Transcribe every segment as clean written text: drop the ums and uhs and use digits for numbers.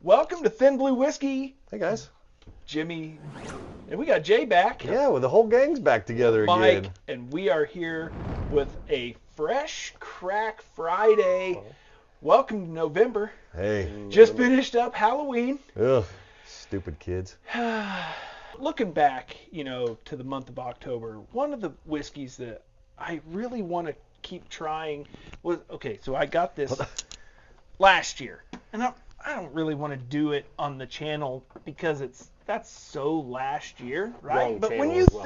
Welcome to Thin Blue Whiskey. Hey guys. Jimmy, and we got Jay back. Yeah, well, the whole gang's back together Mike, again. and we are here with a fresh crack Friday. Welcome to November. Hey. Just finished up Halloween. Ugh, stupid kids. Looking back, to the month of October, one of the whiskeys that I really want to keep trying was, so I got this last year, and I don't really want to do it on the channel because that's so last year, right? Wrong but when channel you as well.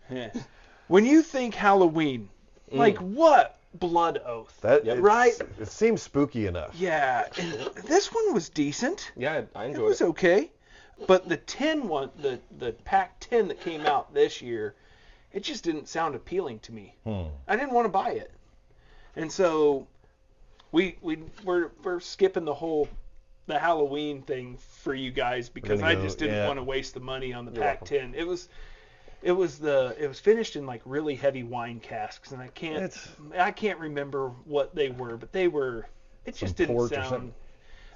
think, when you think Halloween, like what blood oath, right? It seems spooky enough. Yeah, and this one was decent. Yeah, I enjoyed it. It was okay, but the 10 one, the pack 10 that came out this year, it just didn't sound appealing to me. I didn't want to buy it, and so we're skipping the Halloween thing for you guys because I just didn't want to waste the money on the pack 10. It was finished in like really heavy wine casks, and I can't remember what they were, but it just didn't sound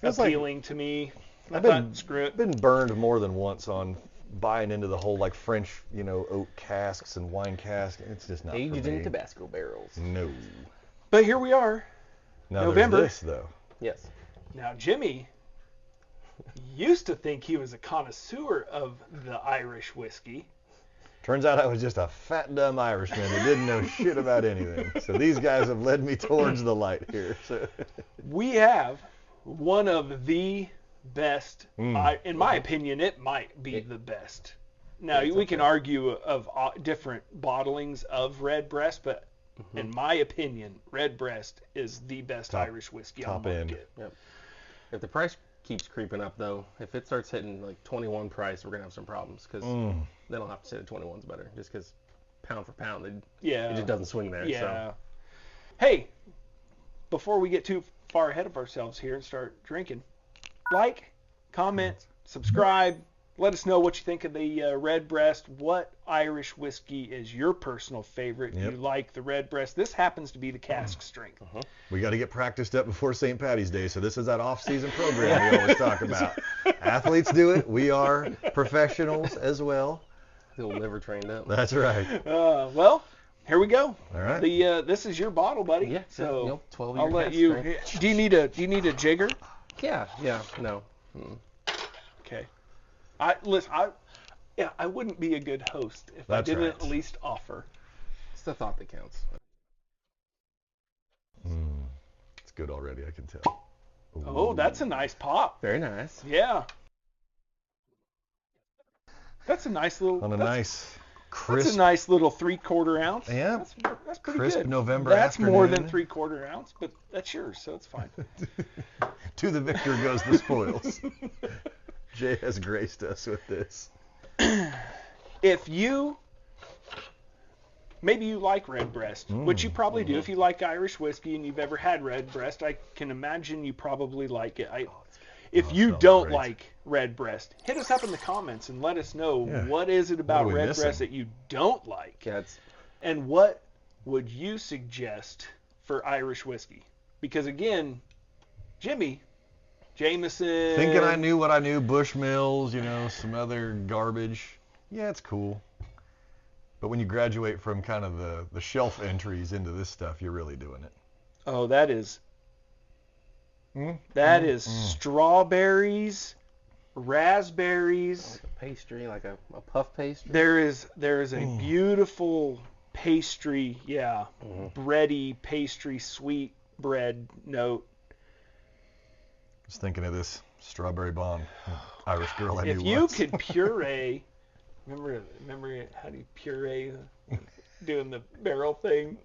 appealing to me. I've been burned more than once on buying into the whole like French, oak casks and wine casks. It's just not Aged for me. in Tabasco barrels. No. But here we are. Now November. There's this though. Yes. Now Jimmy used to think he was a connoisseur of the Irish whiskey. Turns out I was just a fat, dumb Irishman that didn't know shit about anything. So these guys have led me towards the light here. So. We have one of the best, in my opinion, it might be the best. Now, we can argue of different bottlings of Redbreast, but in my opinion, Redbreast is the best Irish whiskey on the market. Yep. If the price keeps creeping up, though, if it starts hitting like 21 price, we're going to have some problems because they don't have to say the 21's better just because pound for pound, it just doesn't swing there. Yeah. So. Hey, before we get too far ahead of ourselves here and start drinking, like, comment, subscribe. Let us know what you think of the Redbreast. What Irish whiskey is your personal favorite? You like the Redbreast? This happens to be the cask strength. We got to get practiced up before St. Patty's Day, so this is that off-season program we always talk about. Athletes do it. We are professionals as well. Still never trained up. That's right. Well, here we go. All right. This is your bottle, buddy. Yeah. So 12 I'll let you. strength. Do you need a jigger? Yeah. No. Okay. I wouldn't be a good host if I didn't at least offer. It's the thought that counts. It's good already, I can tell. Ooh. Oh, that's a nice pop. Very nice. Yeah. That's a nice little. Nice crisp. That's a nice little 3/4 ounce. Yeah. That's pretty crisp good. November That's afternoon. more than 3/4 ounce, but that's yours, so it's fine. To the victor goes the spoils. Jay has graced us with this. If maybe you like Redbreast, which you probably do. If you like Irish whiskey and you've ever had Redbreast, I can imagine you probably like it. If you don't like Redbreast, hit us up in the comments and let us know what is it about Redbreast that you don't like. And what would you suggest for Irish whiskey? Because again, Jimmy, Jameson. Thinking I knew what I knew, Bushmills, some other garbage. Yeah, it's cool. But when you graduate from kind of the shelf entries into this stuff, you're really doing it. Oh, that is strawberries, raspberries. Like a pastry, like a puff pastry. There is a beautiful pastry, bready pastry, sweet bread note. Just thinking of this strawberry bomb, Irish girl I knew If you once. could puree, remember how do you puree doing the barrel thing?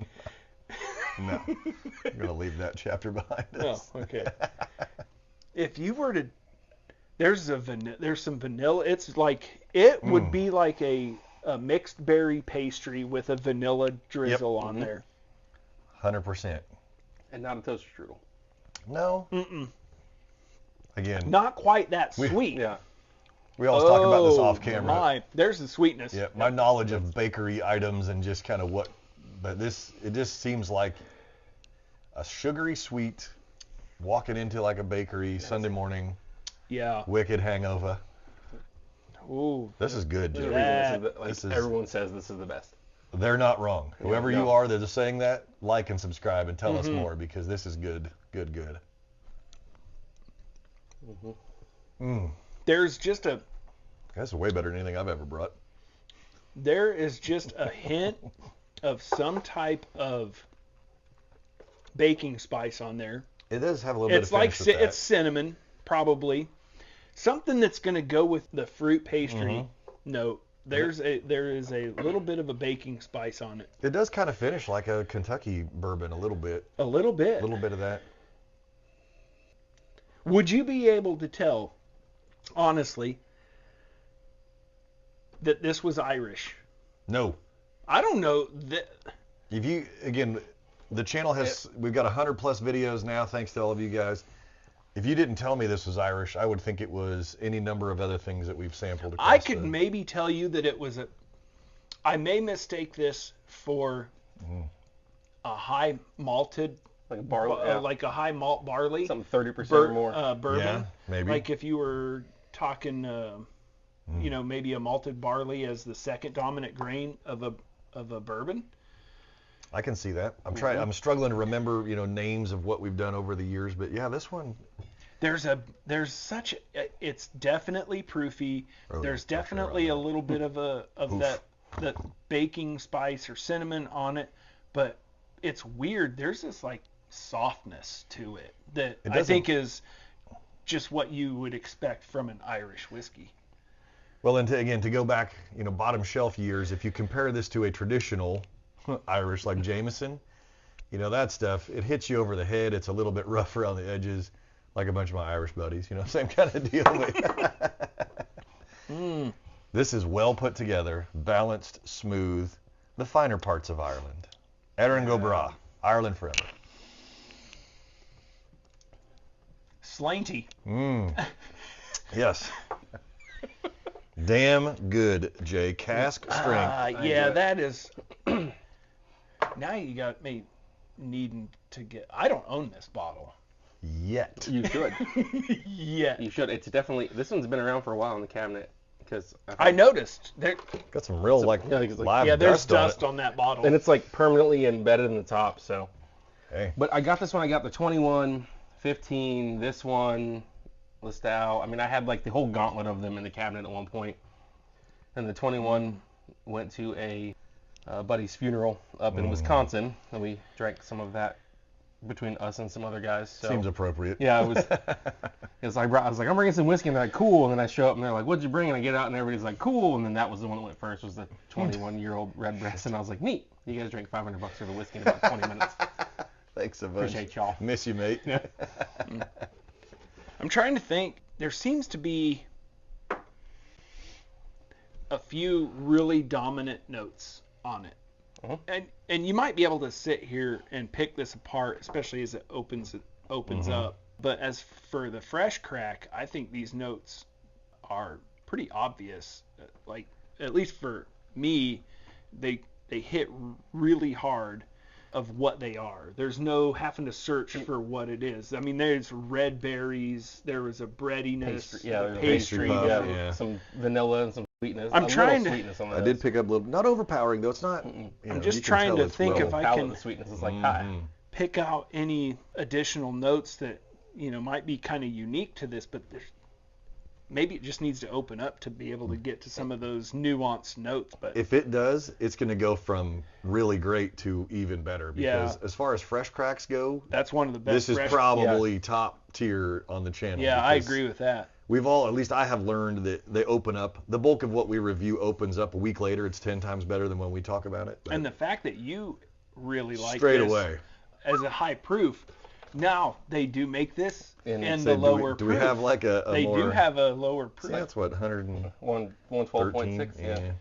No, I'm gonna leave that chapter behind us. Oh, okay. If you were to, there's some vanilla. It's like it would be like a mixed berry pastry with a vanilla drizzle on there. 100%. And not a toaster strudel. No. Again, Not quite that sweet. Yeah. we always talk about this off camera. There's the sweetness. Yeah, my knowledge of bakery items and just kind of but it just seems like a sugary sweet walking into like a bakery Sunday morning. Yeah. Wicked hangover. Ooh. This is good, There's Joe. a reason this is, everyone says this is the best. They're not wrong. Whoever no. you are that is saying that, like and subscribe and tell us more, because this is good. Good. There's just a... That's way better than anything I've ever brought. There is just a hint of some type of baking spice on there. It does have a little bit of finish with that. It's cinnamon, probably. Something that's going to go with the fruit pastry note. There is a little bit of a baking spice on it. It does kind of finish like a Kentucky bourbon a little bit. A little bit. A little bit of that. Would you be able to tell, honestly, that this was Irish? No. I don't know that. If you, again, the channel has, we've got 100 plus videos now, thanks to all of you guys. If you didn't tell me this was Irish, I would think it was any number of other things that we've sampled. I could maybe tell you that it was I may mistake this for a high malted, like barley, like a high malt barley, something 30% or more, bourbon. Yeah, maybe. Like if you were talking, maybe a malted barley as the second dominant grain of a bourbon. I can see that. I'm struggling to remember, names of what we've done over the years, but yeah, this one. It's definitely proofy. There's definitely a little bit of that baking spice or cinnamon on it, but it's weird. There's this like softness to it that I think is just what you would expect from an Irish whiskey. Well, and to go back, bottom shelf years, if you compare this to a traditional Irish like Jameson, that stuff, it hits you over the head. It's a little bit rough around the edges, like a bunch of my Irish buddies, same kind of deal. This is well put together, balanced, smooth, the finer parts of Ireland. Erin go bra, Ireland forever. SLÁINTE. Yes. Damn good, Jay. Cask strength. Yeah, that is. Now you got me needing to get. I don't own this bottle. Yet. You should. Yet. You should. It's definitely. This one's been around for a while in the cabinet because I noticed there. Got some real live there's dust on that bottle, and it's like permanently embedded in the top. So. Hey. But I got this one. I got the 21, 15. This one. Listau. I mean, I had like the whole gauntlet of them in the cabinet at one point. And the 21 went to a buddy's funeral up in Wisconsin, and we drank some of that between us and some other guys. So. Seems appropriate. Yeah, it was. I was like, I'm bringing some whiskey, and they're like, cool. And then I show up, and they're like, what'd you bring? And I get out, and everybody's like, cool. And then that was the one that went first, was the 21-year-old Redbreast, and I was like, neat. You guys drank $500 worth of whiskey in about 20 minutes. Thanks a bunch. Appreciate y'all. Miss you, mate. I'm trying to think. There seems to be a few really dominant notes on it. And you might be able to sit here and pick this apart, especially as it opens up. But as for the fresh crack, I think these notes are pretty obvious. Like, at least for me, they hit really hard of what they are. There's no having to search for what it is. I mean, there's red berries, there was a breadiness, pastry puff, some vanilla and some sweetness. I'm trying to. Sweetness on I did pick up a little, not overpowering though. It's not. I'm just trying to think if I can the sweetness is like high. Pick out any additional notes that might be kind of unique to this, but maybe it just needs to open up to be able to get to some of those nuanced notes. But if it does, it's going to go from really great to even better. Because as far as fresh cracks go, that's one of the best. This is probably top tier on the channel. Yeah, I agree with that. We've all, at least I have learned that they open up. The bulk of what we review opens up a week later. It's 10 times better than when we talk about it. And the fact that you really like straight this away as a high proof. Now they do make this in the do lower proof. Do we have like a they more, do have a lower proof. See, that's what 112.6. Yeah.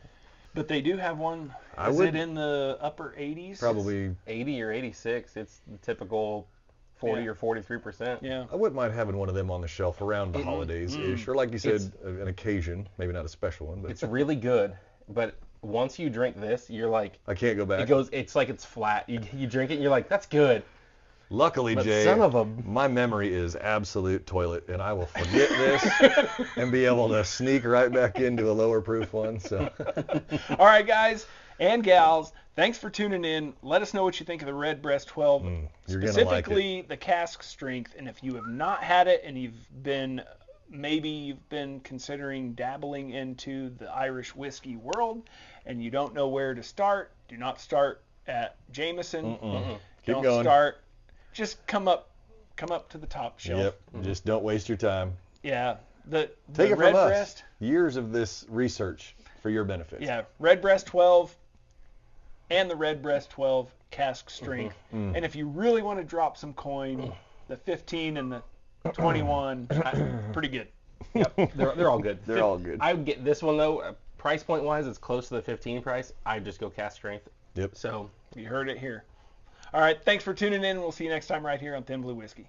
But they do have one. Is it in the upper 80s? Probably 80 or 86. It's the typical 40 or 43%. Yeah. I wouldn't mind having one of them on the shelf around the holidays-ish, or like you said, an occasion, maybe not a special one, but it's really good. But once you drink this, you're like, I can't go back. It's like it's flat. You drink it, and you're like, that's good. Luckily, But Jay, son of a... my memory is absolute toilet, and I will forget this and be able to sneak right back into a lower proof one. So, all right, guys and gals, thanks for tuning in. Let us know what you think of the Redbreast 12, you're gonna specifically like it. the cask strength. And if you have not had it and maybe you've been considering dabbling into the Irish whiskey world and you don't know where to start, do not start at Jameson. Keep Don't going. start. Just come up to the top shelf. Yep. Just don't waste your time. Yeah. The Take it from Redbreast, us. Years of this research for your benefit. yeah, Redbreast 12 and the Redbreast 12 cask strength. And if you really want to drop some coin, the 15 and the 21, pretty good. Yep, they're all good. They're all good. I would get this one though. Price point wise, it's close to the 15 price. I'd just go cask strength. Yep. So You heard it here. All right, thanks for tuning in. We'll see you next time right here on Thin Blue Whiskey.